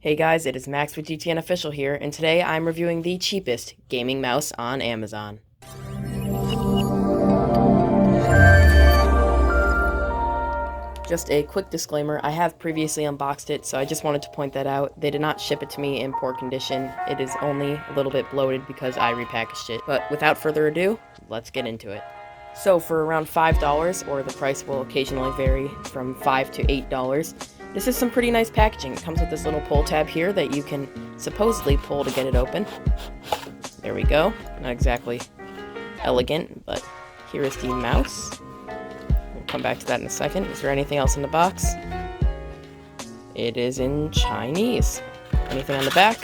Hey guys, it is Max with GTN Official here, and today I'm reviewing the cheapest gaming mouse on Amazon. Just a quick disclaimer, I have previously unboxed it, so I just wanted to point that out. They did not ship it to me in poor condition. It is only a little bit bloated because I repackaged it. But without further ado, let's get into it. So for around $5, or the price will occasionally vary from $5 to $8, this is some pretty nice packaging. It comes with this little pull tab here that you can supposedly pull to get it open. There we go. Not exactly elegant, but here is the mouse. We'll come back to that in a second. Is there anything else in the box? It is in Chinese. Anything on the back?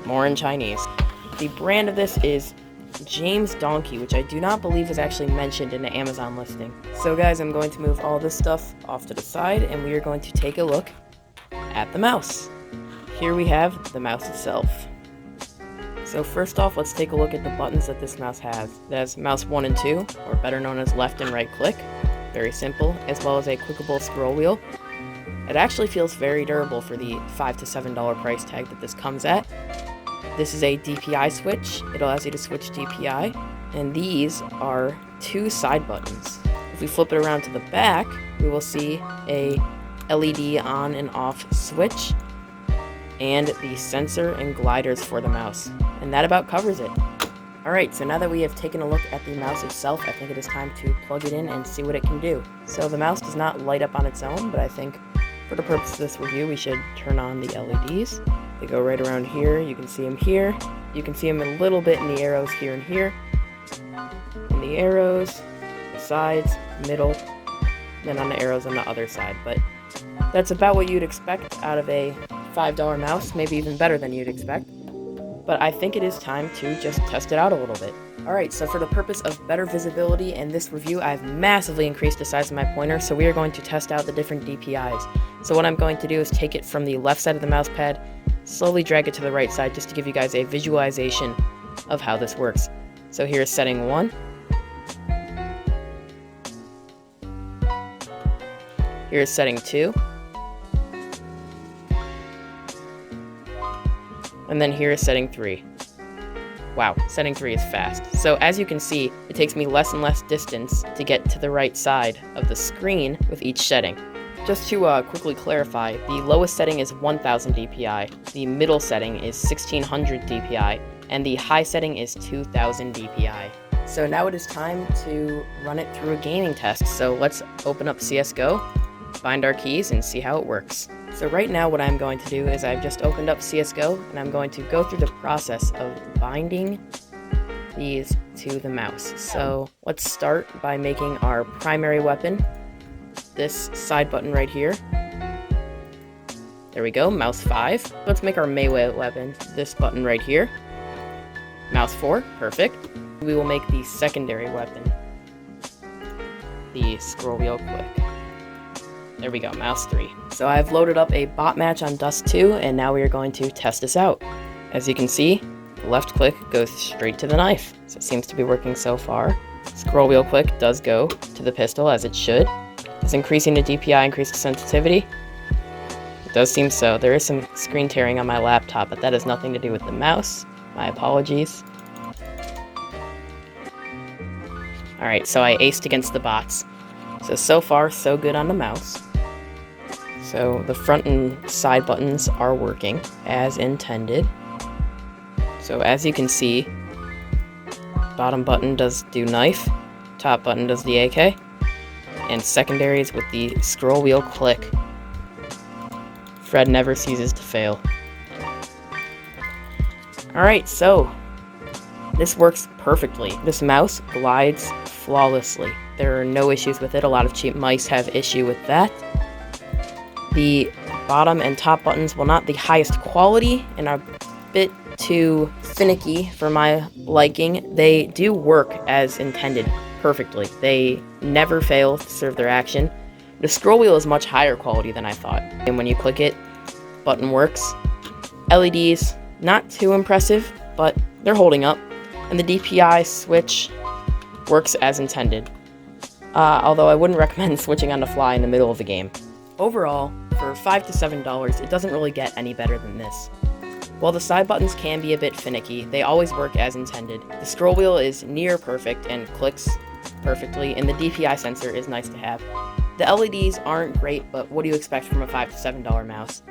More in Chinese. The brand of this is James Donkey, which I do not believe is actually mentioned in the Amazon listing. So guys, I'm going to move all this stuff off to the side, and we are going to take a look at the mouse. Here we have the mouse itself. So first off, let's take a look at the buttons that this mouse has. It has mouse 1 and 2, or better known as left and right click. Very simple, as well as a clickable scroll wheel. It actually feels very durable for the $5 to $7 price tag that this comes at. This is a DPI switch. It allows you to switch DPI, and these are 2 side buttons. If we flip it around to the back, we will see a LED on and off switch, and the sensor and gliders for the mouse. And that about covers it. Alright, so now that we have taken a look at the mouse itself, I think it is time to plug it in and see what it can do. So the mouse does not light up on its own, but I think for the purpose of this review, we should turn on the LEDs. They go right around here. You can see them here. You can see them a little bit in the arrows here and here. In the arrows, the sides, middle, then on the arrows on the other side. But that's about what you'd expect out of a $5 mouse, maybe even better than you'd expect. But I think it is time to just test it out a little bit. Alright, so for the purpose of better visibility in this review, I've massively increased the size of my pointer, so we are going to test out the different DPIs. So what I'm going to do is take it from the left side of the mouse pad, slowly drag it to the right side just to give you guys a visualization of how this works. So here's setting 1. Here's setting 2. And then here is setting 3. Wow, setting 3 is fast. So as you can see, it takes me less and less distance to get to the right side of the screen with each setting. Just to quickly clarify, the lowest setting is 1000 DPI, the middle setting is 1600 DPI, and the high setting is 2000 DPI. So now it is time to run it through a gaming test. So let's open up CSGO, find our keys, and see how it works. So right now what I'm going to do is I've just opened up CSGO, and I'm going to go through the process of binding these to the mouse. So let's start by making our primary weapon this side button right here. There we go, mouse 5. Let's make our melee weapon this button right here. Mouse 4, perfect. We will make the secondary weapon the scroll wheel click. There we go, mouse 3. So I've loaded up a bot match on Dust 2, and now we are going to test this out. As you can see, the left click goes straight to the knife, so it seems to be working so far. Scroll wheel click does go to the pistol, as it should. Does increasing the DPI increase the sensitivity? It does seem so. There is some screen tearing on my laptop, but that has nothing to do with the mouse. My apologies. Alright, so I aced against the bots. So far, so good on the mouse. So the front and side buttons are working as intended. So as you can see, bottom button does do knife, top button does the AK, and secondaries with the scroll wheel click. Fred never ceases to fail. Alright, so this works perfectly. This mouse glides flawlessly. There are no issues with it. A lot of cheap mice have issue with that. The bottom and top buttons, well, not the highest quality and are a bit too finicky for my liking. They do work as intended perfectly. They never fail to serve their action. The scroll wheel is much higher quality than I thought. And when you click it, button works. LEDs, not too impressive, but they're holding up. And the DPI switch works as intended. Although I wouldn't recommend switching on the fly in the middle of the game. Overall, for $5 to $7, it doesn't really get any better than this. While the side buttons can be a bit finicky, they always work as intended. The scroll wheel is near perfect and clicks perfectly, and the DPI sensor is nice to have. The LEDs aren't great, but what do you expect from a $5 to $7 mouse?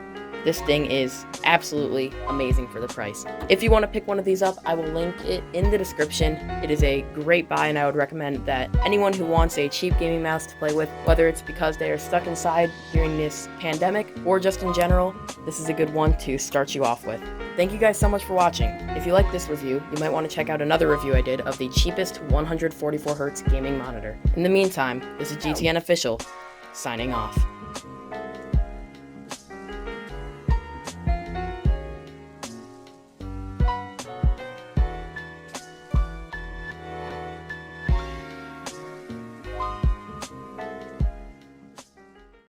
This thing is absolutely amazing for the price. If you want to pick one of these up, I will link it in the description. It is a great buy, and I would recommend that anyone who wants a cheap gaming mouse to play with, whether it's because they are stuck inside during this pandemic or just in general, this is a good one to start you off with. Thank you guys so much for watching. If you like this review, you might want to check out another review I did of the cheapest 144Hz gaming monitor. In the meantime, this is GTN Official, signing off.